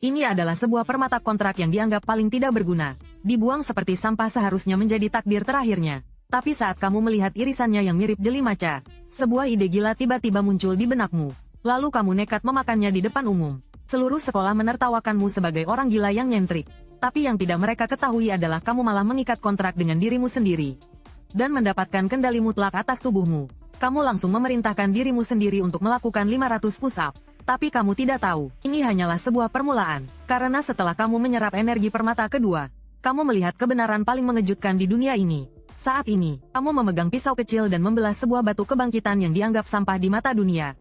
Ini adalah sebuah permata kontrak yang dianggap paling tidak berguna. Dibuang seperti sampah seharusnya menjadi takdir terakhirnya. Tapi saat kamu melihat irisannya yang mirip jeli maca, sebuah ide gila tiba-tiba muncul di benakmu. Lalu kamu nekat memakannya di depan umum. Seluruh sekolah menertawakanmu sebagai orang gila yang nyentrik. Tapi yang tidak mereka ketahui adalah kamu malah mengikat kontrak dengan dirimu sendiri. Dan mendapatkan kendali mutlak atas tubuhmu. Kamu langsung memerintahkan dirimu sendiri untuk melakukan 500 push-up. Tapi kamu tidak tahu, ini hanyalah sebuah permulaan. Karena setelah kamu menyerap energi permata kedua, kamu melihat kebenaran paling mengejutkan di dunia ini. Saat ini, kamu memegang pisau kecil dan membelah sebuah batu kebangkitan yang dianggap sampah di mata dunia.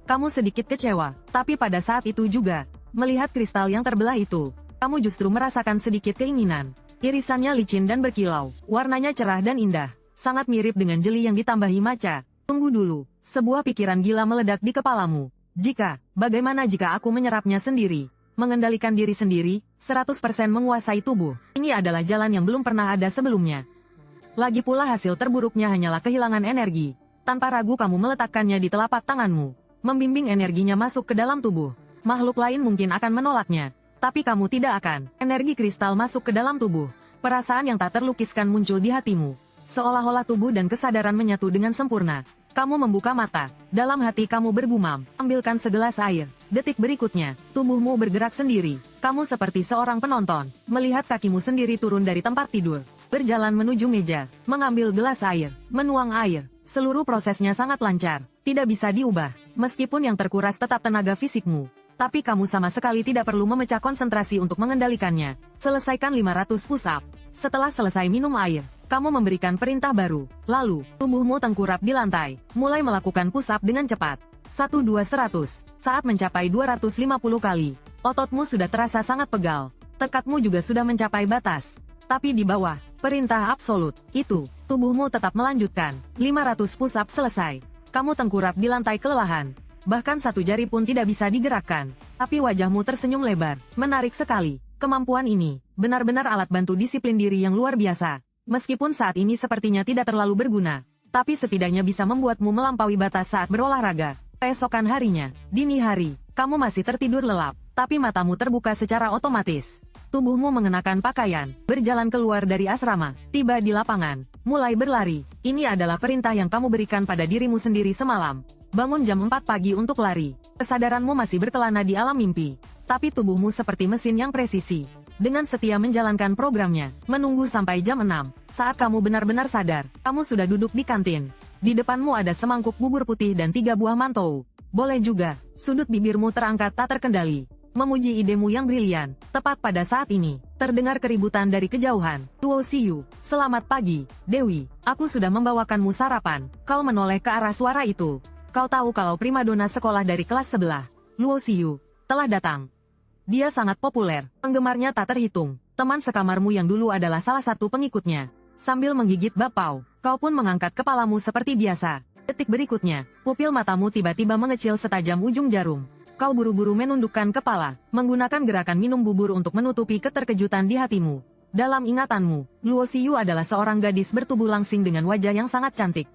Kamu sedikit kecewa, tapi pada saat itu juga, melihat kristal yang terbelah itu, kamu justru merasakan sedikit keinginan. Irisannya licin dan berkilau, warnanya cerah dan indah, sangat mirip dengan jeli yang ditambahi maca. Tunggu dulu, sebuah pikiran gila meledak di kepalamu. Bagaimana jika aku menyerapnya sendiri? Mengendalikan diri sendiri, 100% menguasai tubuh. Ini adalah jalan yang belum pernah ada sebelumnya. Lagi pula hasil terburuknya hanyalah kehilangan energi. Tanpa ragu kamu meletakkannya di telapak tanganmu. Membimbing energinya masuk ke dalam tubuh. Makhluk lain mungkin akan menolaknya. Tapi kamu tidak akan. Energi kristal masuk ke dalam tubuh. Perasaan yang tak terlukiskan muncul di hatimu. Seolah-olah tubuh dan kesadaran menyatu dengan sempurna. Kamu membuka mata. Dalam hati kamu bergumam, ambilkan segelas air. Detik berikutnya, tubuhmu bergerak sendiri. Kamu seperti seorang penonton, melihat kakimu sendiri turun dari tempat tidur. Berjalan menuju meja, mengambil gelas air, menuang air. Seluruh prosesnya sangat lancar, tidak bisa diubah. Meskipun yang terkuras tetap tenaga fisikmu. Tapi kamu sama sekali tidak perlu memecah konsentrasi untuk mengendalikannya. Selesaikan 500 push-up. Setelah selesai minum air, kamu memberikan perintah baru. Lalu, tubuhmu tengkurap di lantai, mulai melakukan push-up dengan cepat. 1-2-100. Saat mencapai 250 kali, ototmu sudah terasa sangat pegal. Tekadmu juga sudah mencapai batas. Tapi di bawah, perintah absolut, itu, tubuhmu tetap melanjutkan. 500 push-up selesai. Kamu tengkurap di lantai kelelahan. Bahkan satu jari pun tidak bisa digerakkan. Tapi wajahmu tersenyum lebar, menarik sekali. Kemampuan ini, benar-benar alat bantu disiplin diri yang luar biasa. Meskipun saat ini sepertinya tidak terlalu berguna, tapi setidaknya bisa membuatmu melampaui batas saat berolahraga. Keesokan harinya, dini hari, kamu masih tertidur lelap, tapi matamu terbuka secara otomatis. Tubuhmu mengenakan pakaian, berjalan keluar dari asrama, tiba di lapangan, mulai berlari. Ini adalah perintah yang kamu berikan pada dirimu sendiri semalam. Bangun jam 4 pagi untuk lari. Kesadaranmu masih berkelana di alam mimpi, tapi tubuhmu seperti mesin yang presisi. Dengan setia menjalankan programnya, menunggu sampai jam 6. Saat kamu benar-benar sadar, kamu sudah duduk di kantin. Di depanmu ada semangkuk bubur putih dan 3 buah mantou. Boleh juga, sudut bibirmu terangkat tak terkendali. Memuji idemu yang brilian. Tepat pada saat ini, terdengar keributan dari kejauhan. Luo Xiyu, selamat pagi, Dewi. Aku sudah membawakanmu sarapan. Kau menoleh ke arah suara itu. Kau tahu kalau primadona sekolah dari kelas sebelah, Luo Xiyu, telah datang. Dia sangat populer, penggemarnya tak terhitung. Teman sekamarmu yang dulu adalah salah satu pengikutnya. Sambil menggigit bapau, kau pun mengangkat kepalamu seperti biasa. Detik berikutnya, pupil matamu tiba-tiba mengecil setajam ujung jarum. Kau buru-buru menundukkan kepala, menggunakan gerakan minum bubur untuk menutupi keterkejutan di hatimu. Dalam ingatanmu, Luo Xiyu adalah seorang gadis bertubuh langsing dengan wajah yang sangat cantik.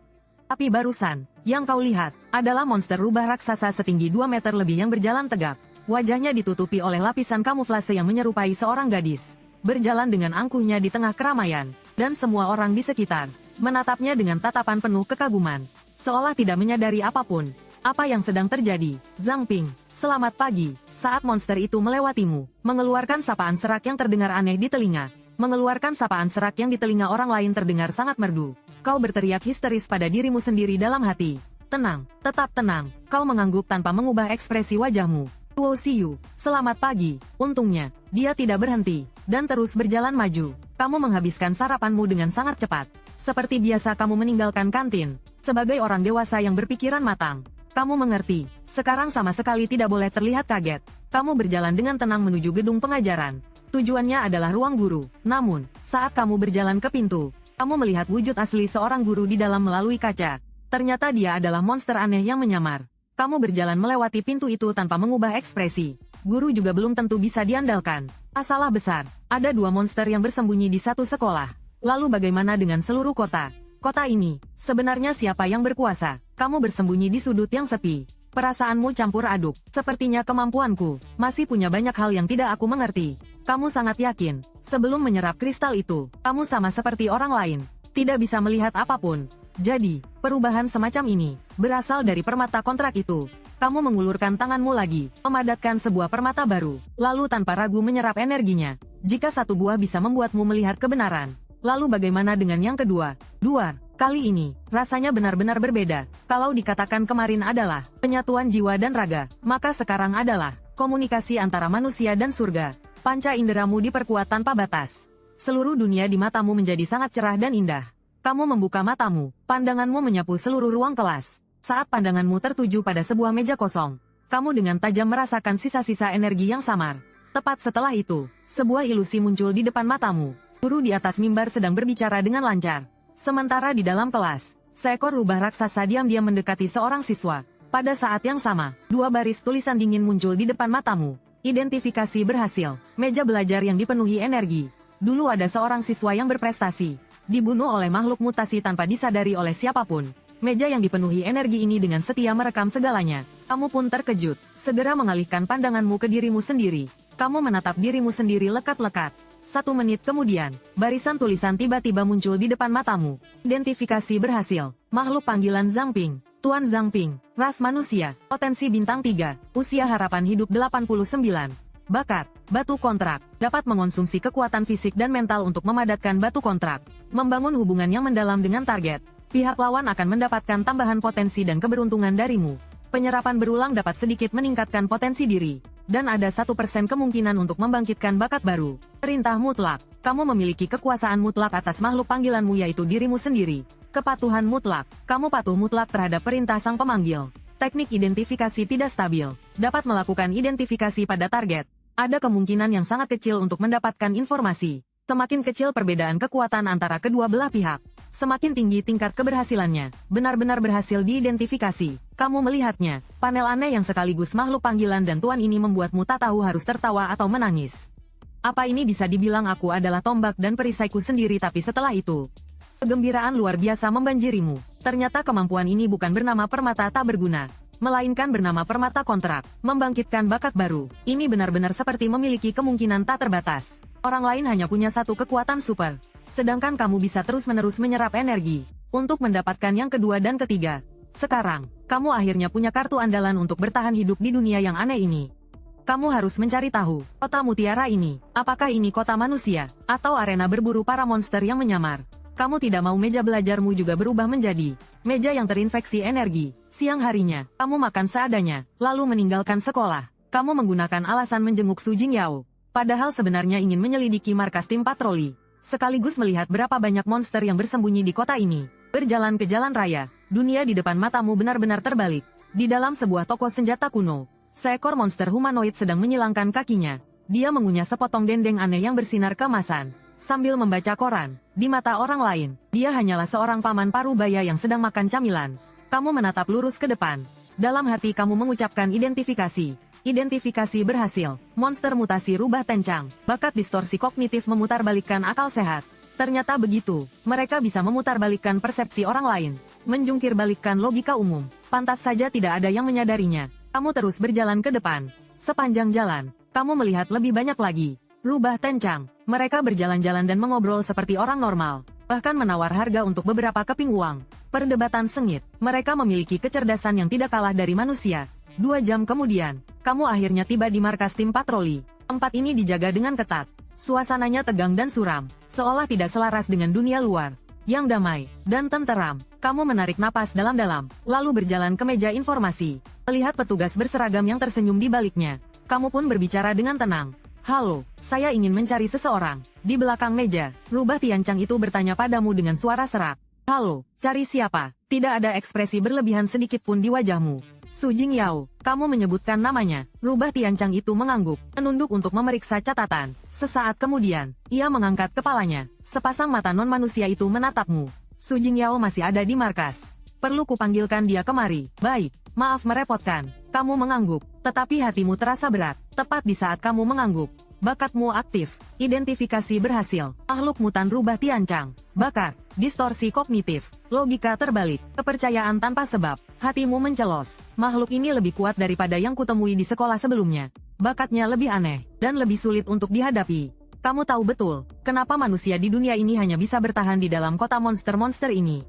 Tapi barusan, yang kau lihat, adalah monster rubah raksasa setinggi 2 meter lebih yang berjalan tegap. Wajahnya ditutupi oleh lapisan kamuflase yang menyerupai seorang gadis. Berjalan dengan angkuhnya di tengah keramaian, dan semua orang di sekitar, menatapnya dengan tatapan penuh kekaguman. Seolah tidak menyadari apapun. Apa yang sedang terjadi? Zhang Ping, selamat pagi. Saat monster itu melewatimu, mengeluarkan sapaan serak yang terdengar aneh di telinga. Mengeluarkan sapaan serak yang di telinga orang lain terdengar sangat merdu. Kau berteriak histeris pada dirimu sendiri dalam hati. Tenang, tetap tenang. Kau mengangguk tanpa mengubah ekspresi wajahmu. Luo Xiyu, selamat pagi. Untungnya, dia tidak berhenti, dan terus berjalan maju. Kamu menghabiskan sarapanmu dengan sangat cepat. Seperti biasa kamu meninggalkan kantin. Sebagai orang dewasa yang berpikiran matang, kamu mengerti. Sekarang sama sekali tidak boleh terlihat kaget. Kamu berjalan dengan tenang menuju gedung pengajaran. Tujuannya adalah ruang guru. Namun, saat kamu berjalan ke pintu, kamu melihat wujud asli seorang guru di dalam melalui kaca. Ternyata dia adalah monster aneh yang menyamar. Kamu berjalan melewati pintu itu tanpa mengubah ekspresi. Guru juga belum tentu bisa diandalkan. Masalah besar, ada 2 monster yang bersembunyi di satu sekolah. Lalu bagaimana dengan seluruh kota? Kota ini, sebenarnya siapa yang berkuasa? Kamu bersembunyi di sudut yang sepi. Perasaanmu campur aduk. Sepertinya kemampuanku masih punya banyak hal yang tidak aku mengerti. Kamu sangat yakin, sebelum menyerap kristal itu, kamu sama seperti orang lain, tidak bisa melihat apapun. Jadi, perubahan semacam ini berasal dari permata kontrak itu. Kamu mengulurkan tanganmu lagi, memadatkan sebuah permata baru, lalu tanpa ragu menyerap energinya. Jika satu buah bisa membuatmu melihat kebenaran, lalu bagaimana dengan yang kedua? Duar. Kali ini, rasanya benar-benar berbeda. Kalau dikatakan kemarin adalah penyatuan jiwa dan raga, maka sekarang adalah komunikasi antara manusia dan surga. Panca inderamu diperkuat tanpa batas. Seluruh dunia di matamu menjadi sangat cerah dan indah. Kamu membuka matamu, pandanganmu menyapu seluruh ruang kelas. Saat pandanganmu tertuju pada sebuah meja kosong, kamu dengan tajam merasakan sisa-sisa energi yang samar. Tepat setelah itu, sebuah ilusi muncul di depan matamu. Guru di atas mimbar sedang berbicara dengan lancar. Sementara di dalam kelas, seekor rubah raksasa diam-diam mendekati seorang siswa. Pada saat yang sama, dua baris tulisan dingin muncul di depan matamu. Identifikasi berhasil. Meja belajar yang dipenuhi energi. Dulu ada seorang siswa yang berprestasi, dibunuh oleh makhluk mutasi tanpa disadari oleh siapapun. Meja yang dipenuhi energi ini dengan setia merekam segalanya. Kamu pun terkejut. Segera mengalihkan pandanganmu ke dirimu sendiri. Kamu menatap dirimu sendiri lekat-lekat. 1 menit kemudian, barisan tulisan tiba-tiba muncul di depan matamu. Identifikasi berhasil. Makhluk panggilan Zhang Ping. Tuan Zhang Ping. Ras manusia. Potensi bintang 3. Usia harapan hidup 89. Bakat. Batu kontrak. Dapat mengonsumsi kekuatan fisik dan mental untuk memadatkan batu kontrak. Membangun hubungan yang mendalam dengan target. Pihak lawan akan mendapatkan tambahan potensi dan keberuntungan darimu. Penyerapan berulang dapat sedikit meningkatkan potensi diri. Dan ada 1% kemungkinan untuk membangkitkan bakat baru. Perintah mutlak. Kamu memiliki kekuasaan mutlak atas makhluk panggilanmu yaitu dirimu sendiri. Kepatuhan mutlak. Kamu patuh mutlak terhadap perintah sang pemanggil. Teknik identifikasi tidak stabil. Dapat melakukan identifikasi pada target. Ada kemungkinan yang sangat kecil untuk mendapatkan informasi. Semakin kecil perbedaan kekuatan antara kedua belah pihak, semakin tinggi tingkat keberhasilannya. Benar-benar berhasil diidentifikasi. Kamu melihatnya, panel aneh yang sekaligus makhluk panggilan dan tuan ini membuatmu tak tahu harus tertawa atau menangis. Apa ini bisa dibilang aku adalah tombak dan perisaiku sendiri tapi setelah itu, kegembiraan luar biasa membanjirimu. Ternyata kemampuan ini bukan bernama permata tak berguna, melainkan bernama permata kontrak, membangkitkan bakat baru. Ini benar-benar seperti memiliki kemungkinan tak terbatas. Orang lain hanya punya satu kekuatan super, sedangkan kamu bisa terus-menerus menyerap energi untuk mendapatkan yang kedua dan ketiga. Sekarang, kamu akhirnya punya kartu andalan untuk bertahan hidup di dunia yang aneh ini. Kamu harus mencari tahu, kota mutiara ini, apakah ini kota manusia, atau arena berburu para monster yang menyamar. Kamu tidak mau meja belajarmu juga berubah menjadi meja yang terinfeksi energi. Siang harinya, kamu makan seadanya, lalu meninggalkan sekolah. Kamu menggunakan alasan menjenguk Su Jingyao. Padahal sebenarnya ingin menyelidiki markas tim patroli, sekaligus melihat berapa banyak monster yang bersembunyi di kota ini. Berjalan ke jalan raya, dunia di depan matamu benar-benar terbalik. Di dalam sebuah toko senjata kuno, seekor monster humanoid sedang menyilangkan kakinya. Dia mengunyah sepotong dendeng aneh yang bersinar keemasan, sambil membaca koran. Di mata orang lain, dia hanyalah seorang paman parubaya yang sedang makan camilan. Kamu menatap lurus ke depan. Dalam hati kamu mengucapkan identifikasi. Identifikasi berhasil. Monster mutasi rubah tencang. Bakat distorsi kognitif memutarbalikkan akal sehat. Ternyata begitu, mereka bisa memutarbalikkan persepsi orang lain. Menjungkirbalikkan logika umum. Pantas saja tidak ada yang menyadarinya. Kamu terus berjalan ke depan. Sepanjang jalan, kamu melihat lebih banyak lagi rubah tencang. Mereka berjalan-jalan dan mengobrol seperti orang normal. Bahkan menawar harga untuk beberapa keping uang. Perdebatan sengit. Mereka memiliki kecerdasan yang tidak kalah dari manusia. 2 jam kemudian, kamu akhirnya tiba di markas tim patroli. Tempat ini dijaga dengan ketat. Suasananya tegang dan suram, seolah tidak selaras dengan dunia luar yang damai dan tenteram. Kamu menarik napas dalam-dalam, lalu berjalan ke meja informasi. Melihat petugas berseragam yang tersenyum di baliknya, kamu pun berbicara dengan tenang. Halo, saya ingin mencari seseorang. Di belakang meja, rubah Tiancang itu bertanya padamu dengan suara serak. Halo, cari siapa? Tidak ada ekspresi berlebihan sedikit pun di wajahmu. Su Jingyao, kamu menyebutkan namanya. Rubah Tiancang itu mengangguk, menunduk untuk memeriksa catatan. Sesaat kemudian, ia mengangkat kepalanya. Sepasang mata non-manusia itu menatapmu. Su Jingyao masih ada di markas. Perlu kupanggilkan dia kemari? Baik, maaf merepotkan. Kamu mengangguk, tetapi hatimu terasa berat. Tepat di saat kamu mengangguk, Bakatmu aktif. Identifikasi berhasil. Makhluk mutan rubah Tiancang. Bakat. Distorsi kognitif. Logika terbalik. Kepercayaan tanpa sebab. Hatimu mencelos. Makhluk ini lebih kuat daripada yang kutemui di sekolah sebelumnya. Bakatnya lebih aneh, dan lebih sulit untuk dihadapi. Kamu tahu betul, kenapa manusia di dunia ini hanya bisa bertahan di dalam kota monster-monster ini.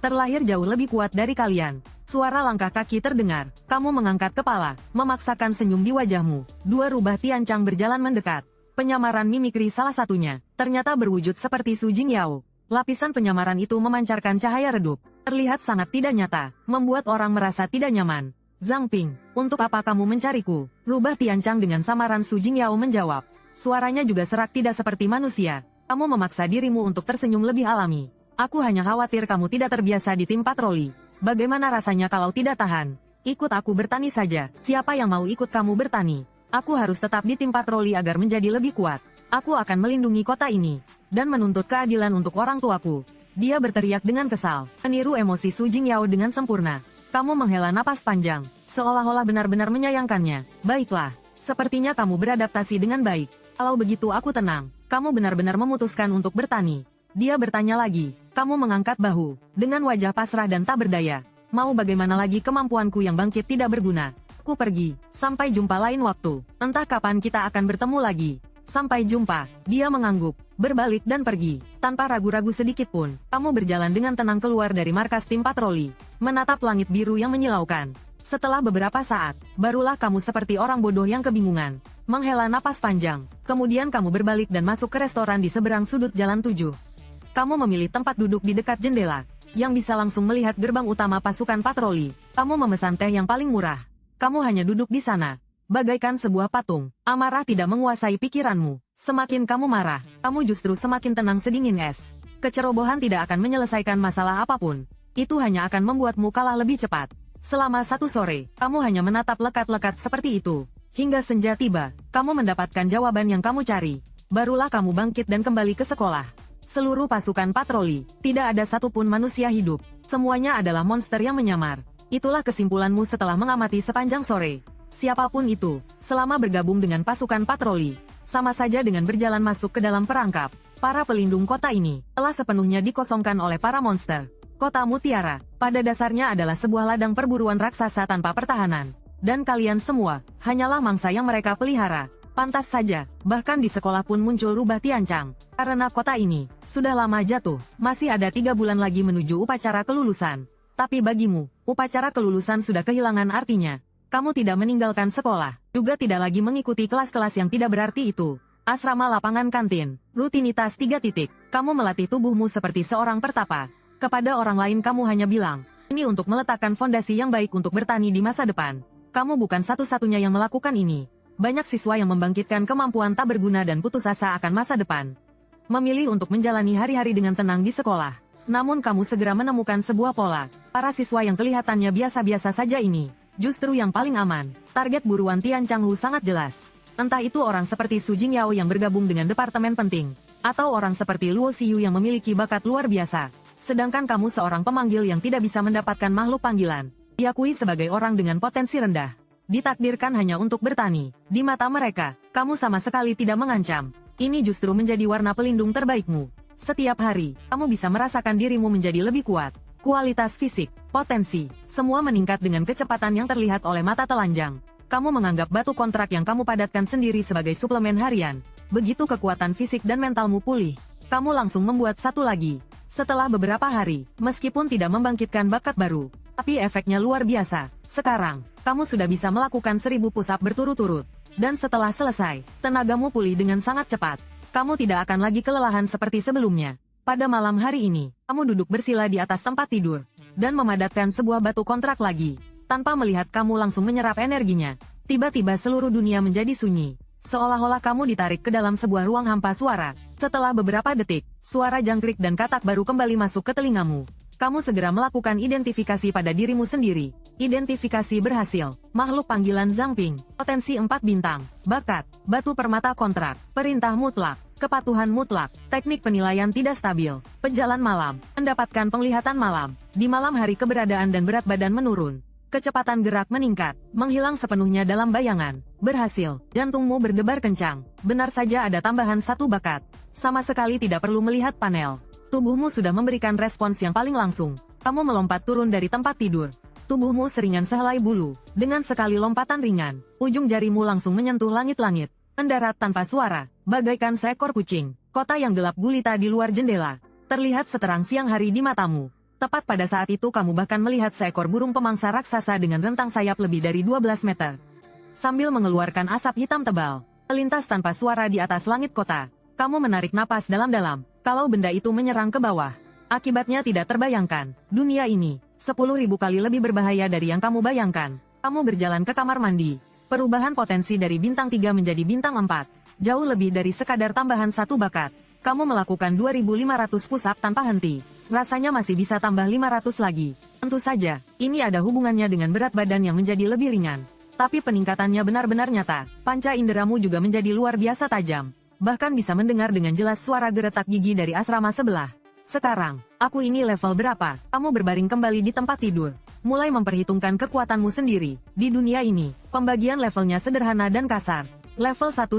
Terlahir jauh lebih kuat dari kalian. Suara langkah kaki terdengar. Kamu mengangkat kepala, memaksakan senyum di wajahmu. Dua rubah Tiancang berjalan mendekat. Penyamaran mimikri salah satunya, ternyata berwujud seperti Su Jingyao. Lapisan penyamaran itu memancarkan cahaya redup. Terlihat sangat tidak nyata, membuat orang merasa tidak nyaman. Zhang Ping, untuk apa kamu mencariku? Rubah Tiancang dengan samaran Su Jingyao menjawab. Suaranya juga serak tidak seperti manusia. Kamu memaksa dirimu untuk tersenyum lebih alami. Aku hanya khawatir kamu tidak terbiasa di tim patroli. Bagaimana rasanya kalau tidak tahan? Ikut aku bertani saja. Siapa yang mau ikut kamu bertani? Aku harus tetap di tim patroli agar menjadi lebih kuat. Aku akan melindungi kota ini. Dan menuntut keadilan untuk orang tuaku. Dia berteriak dengan kesal. Meniru emosi Su Jingyao dengan sempurna. Kamu menghela napas panjang. Seolah-olah benar-benar menyayangkannya. Baiklah. Sepertinya kamu beradaptasi dengan baik. Kalau begitu aku tenang. Kamu benar-benar memutuskan untuk bertani. Dia bertanya lagi. Kamu mengangkat bahu, dengan wajah pasrah dan tak berdaya. Mau bagaimana lagi kemampuanku yang bangkit tidak berguna. Aku pergi. Sampai jumpa lain waktu. Entah kapan kita akan bertemu lagi. Sampai jumpa. Dia mengangguk, berbalik dan pergi. Tanpa ragu-ragu sedikit pun, kamu berjalan dengan tenang keluar dari markas tim patroli. Menatap langit biru yang menyilaukan. Setelah beberapa saat, barulah kamu seperti orang bodoh yang kebingungan. Menghela napas panjang. Kemudian kamu berbalik dan masuk ke restoran di seberang sudut jalan 7. Kamu memilih tempat duduk di dekat jendela, yang bisa langsung melihat gerbang utama pasukan patroli. Kamu memesan teh yang paling murah. Kamu hanya duduk di sana, bagaikan sebuah patung. Amarah tidak menguasai pikiranmu. Semakin kamu marah, kamu justru semakin tenang sedingin es. Kecerobohan tidak akan menyelesaikan masalah apapun. Itu hanya akan membuatmu kalah lebih cepat. Selama satu sore, kamu hanya menatap lekat-lekat seperti itu. Hingga senja tiba, kamu mendapatkan jawaban yang kamu cari. Barulah kamu bangkit dan kembali ke sekolah. Seluruh pasukan patroli, tidak ada satupun manusia hidup. Semuanya adalah monster yang menyamar. Itulah kesimpulanmu setelah mengamati sepanjang sore. Siapapun itu, selama bergabung dengan pasukan patroli, sama saja dengan berjalan masuk ke dalam perangkap. Para pelindung kota ini, telah sepenuhnya dikosongkan oleh para monster. Kota Mutiara, pada dasarnya adalah sebuah ladang perburuan raksasa tanpa pertahanan. Dan kalian semua, hanyalah mangsa yang mereka pelihara. Pantas saja, bahkan di sekolah pun muncul rubah Tiancang. Karena kota ini, sudah lama jatuh, masih ada 3 bulan lagi menuju upacara kelulusan. Tapi bagimu, upacara kelulusan sudah kehilangan artinya. Kamu tidak meninggalkan sekolah, juga tidak lagi mengikuti kelas-kelas yang tidak berarti itu. Asrama lapangan kantin, rutinitas 3 titik. Kamu melatih tubuhmu seperti seorang pertapa. Kepada orang lain kamu hanya bilang, ini untuk meletakkan fondasi yang baik untuk bertani di masa depan. Kamu bukan satu-satunya yang melakukan ini. Banyak siswa yang membangkitkan kemampuan tak berguna dan putus asa akan masa depan. Memilih untuk menjalani hari-hari dengan tenang di sekolah. Namun kamu segera menemukan sebuah pola. Para siswa yang kelihatannya biasa-biasa saja ini, justru yang paling aman. Target buruan Tiancang Hu sangat jelas. Entah itu orang seperti Su Jingyao yang bergabung dengan departemen penting, atau orang seperti Luo Xiyu yang memiliki bakat luar biasa. Sedangkan kamu seorang pemanggil yang tidak bisa mendapatkan makhluk panggilan. Diakui sebagai orang dengan potensi rendah. Ditakdirkan hanya untuk bertani. Di mata mereka, kamu sama sekali tidak mengancam. Ini justru menjadi warna pelindung terbaikmu. Setiap hari, kamu bisa merasakan dirimu menjadi lebih kuat. Kualitas fisik, potensi, semua meningkat dengan kecepatan yang terlihat oleh mata telanjang. Kamu menganggap batu kontrak yang kamu padatkan sendiri sebagai suplemen harian. Begitu kekuatan fisik dan mentalmu pulih, kamu langsung membuat satu lagi. Setelah beberapa hari, meskipun tidak membangkitkan bakat baru, tapi efeknya luar biasa. Sekarang, kamu sudah bisa melakukan 1000 push-up berturut-turut. Dan setelah selesai, tenagamu pulih dengan sangat cepat. Kamu tidak akan lagi kelelahan seperti sebelumnya. Pada malam hari ini, kamu duduk bersila di atas tempat tidur, dan memadatkan sebuah batu kontrak lagi. Tanpa melihat kamu langsung menyerap energinya. Tiba-tiba seluruh dunia menjadi sunyi. Seolah-olah kamu ditarik ke dalam sebuah ruang hampa suara. Setelah beberapa detik, suara jangkrik dan katak baru kembali masuk ke telingamu. Kamu segera melakukan identifikasi pada dirimu sendiri. Identifikasi berhasil. Makhluk panggilan Zhang Ping. Potensi 4 bintang. Bakat. Batu permata kontrak. Perintah mutlak. Kepatuhan mutlak. Teknik penilaian tidak stabil. Pejalan malam. Mendapatkan penglihatan malam. Di malam hari keberadaan dan berat badan menurun. Kecepatan gerak meningkat, menghilang sepenuhnya dalam bayangan. Berhasil, jantungmu berdebar kencang. Benar saja ada tambahan satu bakat. Sama sekali tidak perlu melihat panel. Tubuhmu sudah memberikan respons yang paling langsung. Kamu melompat turun dari tempat tidur. Tubuhmu seringan sehelai bulu. Dengan sekali lompatan ringan, ujung jarimu langsung menyentuh langit-langit. Mendarat tanpa suara, bagaikan seekor kucing. Kota yang gelap gulita di luar jendela terlihat seterang siang hari di matamu. Tepat pada saat itu kamu bahkan melihat seekor burung pemangsa raksasa dengan rentang sayap lebih dari 12 meter. Sambil mengeluarkan asap hitam tebal, melintas tanpa suara di atas langit kota. Kamu menarik napas dalam-dalam. Kalau benda itu menyerang ke bawah, akibatnya tidak terbayangkan. Dunia ini 10.000 kali lebih berbahaya dari yang kamu bayangkan. Kamu berjalan ke kamar mandi. Perubahan potensi dari bintang 3 menjadi bintang 4. Jauh lebih dari sekadar tambahan satu bakat. Kamu melakukan 2.500 push-up tanpa henti. Rasanya masih bisa tambah 500 lagi. Tentu saja, ini ada hubungannya dengan berat badan yang menjadi lebih ringan. Tapi peningkatannya benar-benar nyata. Panca inderamu juga menjadi luar biasa tajam. Bahkan bisa mendengar dengan jelas suara geretak gigi dari asrama sebelah. Sekarang, aku ini level berapa? Kamu berbaring kembali di tempat tidur. Mulai memperhitungkan kekuatanmu sendiri. Di dunia ini, pembagian levelnya sederhana dan kasar. Level 1-9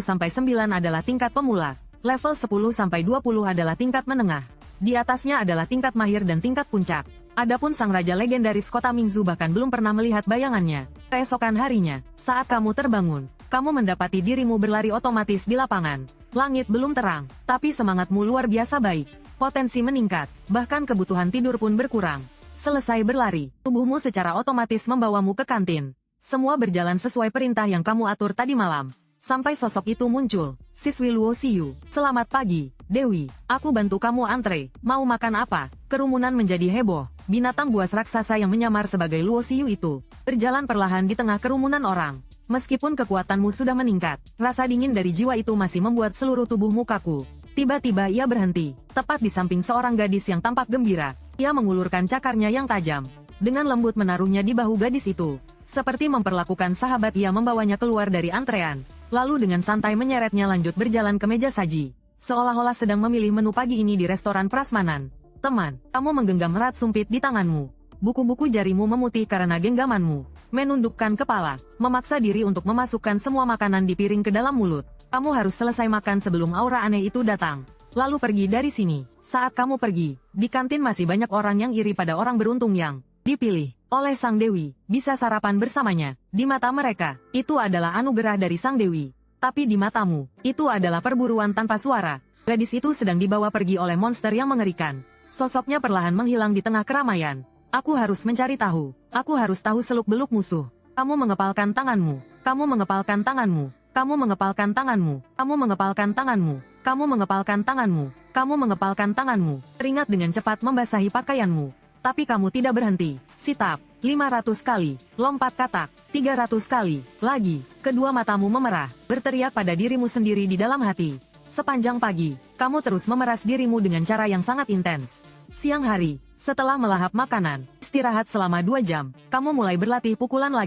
adalah tingkat pemula. Level 10-20 adalah tingkat menengah. Di atasnya adalah tingkat mahir dan tingkat puncak. Adapun sang raja legendaris kota Mingzu bahkan belum pernah melihat bayangannya. Keesokan harinya, saat kamu terbangun, kamu mendapati dirimu berlari otomatis di lapangan. Langit belum terang, tapi semangatmu luar biasa baik. Potensi meningkat, bahkan kebutuhan tidur pun berkurang. Selesai berlari, tubuhmu secara otomatis membawamu ke kantin. Semua berjalan sesuai perintah yang kamu atur tadi malam. Sampai sosok itu muncul. Siswi Luo Xiyu, selamat pagi, Dewi. Aku bantu kamu antre. Mau makan apa? Kerumunan menjadi heboh. Binatang buas raksasa yang menyamar sebagai Luo Xiyu itu berjalan perlahan di tengah kerumunan orang. Meskipun kekuatanmu sudah meningkat, rasa dingin dari jiwa itu masih membuat seluruh tubuhmu kaku. Tiba-tiba ia berhenti, tepat di samping seorang gadis yang tampak gembira. Ia mengulurkan cakarnya yang tajam. Dengan lembut menaruhnya di bahu gadis itu. Seperti memperlakukan sahabat, ia membawanya keluar dari antrean. Lalu dengan santai menyeretnya lanjut berjalan ke meja saji. Seolah-olah sedang memilih menu pagi ini di restoran prasmanan. Teman, kamu menggenggam erat sumpit di tanganmu. Buku-buku jarimu memutih karena genggamanmu. Menundukkan kepala, memaksa diri untuk memasukkan semua makanan di piring ke dalam mulut. Kamu harus selesai makan sebelum aura aneh itu datang. Lalu pergi dari sini. Saat kamu pergi, di kantin masih banyak orang yang iri pada orang beruntung yang dipilih oleh Sang Dewi, bisa sarapan bersamanya. Di mata mereka, itu adalah anugerah dari Sang Dewi. Tapi di matamu, itu adalah perburuan tanpa suara. Gadis itu sedang dibawa pergi oleh monster yang mengerikan. Sosoknya perlahan menghilang di tengah keramaian. Aku harus mencari tahu. Aku harus tahu seluk-beluk musuh. Kamu mengepalkan tanganmu. Kamu mengepalkan tanganmu. Kamu mengepalkan tanganmu. Kamu mengepalkan tanganmu. Kamu mengepalkan tanganmu. Kamu mengepalkan tanganmu. Teringat dengan cepat membasahi pakaianmu. Tapi kamu tidak berhenti. Sit-up, 500 kali. Lompat katak, 300 kali. Lagi, kedua matamu memerah. Berteriak pada dirimu sendiri di dalam hati. Sepanjang pagi, kamu terus memeras dirimu dengan cara yang sangat intens. Siang hari, setelah melahap makanan, istirahat selama 2 jam, kamu mulai berlatih pukulan lagi.